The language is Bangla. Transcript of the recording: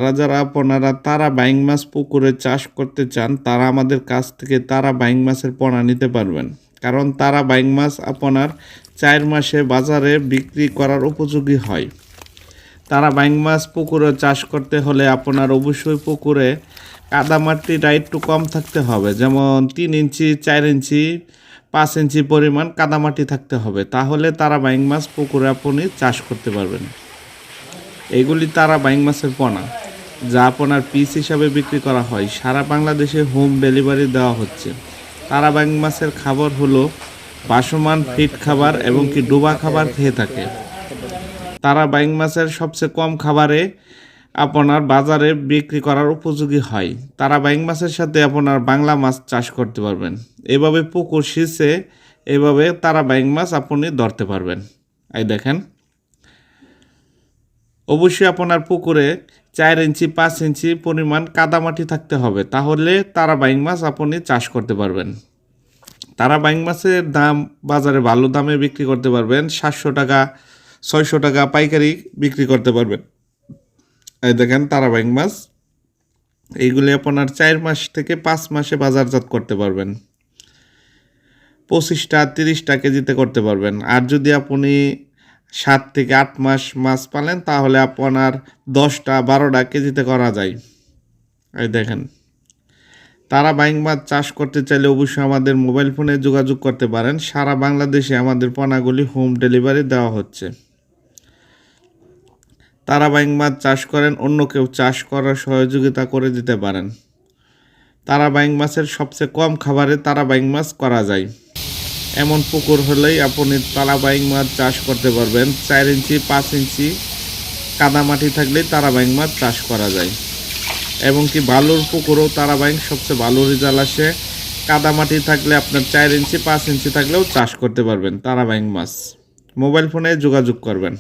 যারা যারা আপনারা তারা বাইং মাছ পুকুরে চাষ করতে চান তারা আমাদের কাছ থেকে তারা বাইং মাছের পোনা নিতে পারবেন। কারণ তারা বাইং মাছ আপনার 4 মাসে বাজারে বিক্রি করার উপযোগী হয়। তারা বাইং মাছ পুকুরে চাষ করতে হলে আপনার অবশ্যই পুকুরে কাদামাটিটা একটু কম থাকতে হবে, যেমন 3 ইঞ্চি 4 ইঞ্চি 5 ইঞ্চি পরিমাণ কাদামাটি থাকতে হবে, তাহলে তারা বাইং মাছ পুকুরে আপনি চাষ করতে পারবেন। এগুলি তারা বাইং মাছের পোনা, যা আপনার পিস হিসাবে বিক্রি করা হয়। সারা বাংলাদেশে হোম ডেলিভারি দেওয়া হচ্ছে। তারা বাইং মাছের খাবার হলো বাসমান ফিট খাবার এবং কি ডোবা খাবার খেয়ে থাকে। তারা বাইং মাছের সবচেয়ে কম খাবারে আপনার বাজারে বিক্রি করার উপযোগী হয়। তারা বাইং মাছের সাথে আপনার বাংলা মাছ চাষ করতে পারবেন। এভাবে পুকুর শীষে এভাবে তারা বাইং মাছ আপনি ধরতে পারবেন। এই দেখেন, অবশ্যই আপনার পুকুরে 4 ইঞ্চি 5 ইঞ্চি পরিমাণ কাদামাটি থাকতে হবে, তাহলে তারা বাইং মাছ আপনি চাষ করতে পারবেন। তারা বাইং মাছের দাম বাজারে ভালো দামে বিক্রি করতে পারবেন। 700 টাকা 600 টাকা পাইকারি বিক্রি করতে পারবেন। এই দেখেন তারা বাইং মাছ, এইগুলি আপনার 4 মাস থেকে 5 মাসে বাজারজাত করতে পারবেন। 25টা 30টা কেজিতে করতে পারবেন। আর যদি আপনি 7 থেকে 8 মাস মাছ পালেন তাহলে আপনার 10টা 12টা কেজিতে করা যায়। এই দেখেন, তারা বাইং মাছ চাষ করতে চাইলে অবশ্যই আমাদের মোবাইল ফোনে যোগাযোগ করতে পারেন। সারা বাংলাদেশে আমাদের পোনাগুলি হোম ডেলিভারি দেওয়া হচ্ছে। তারা বাইং মাছ চাষ করেন, অন্য কেউ চাষ করার সহযোগিতা করে দিতে পারেন। তারা বাইং মাছের সবচেয়ে কম খাবারে তারা বাইং মাছ করা যায়। এমন পুকুর হলেই আপনি তারা বাইং মাছ চাষ করতে পারবেন। 4 ইঞ্চি 5 ইঞ্চি কাদামাটি থাকলেই তারা বাইং মাছ চাষ করা যায়। এবং কি বালুর পুকুরেও তারা বাইং সবচেয়ে ভালো রেজাল্ট আসে। কাদামাটি থাকলে আপনার 4 ইঞ্চি 5 ইঞ্চি থাকলেও চাষ করতে পারবেন তারা বাইং মাছ। মোবাইল ফোনে যোগাযোগ করবেন।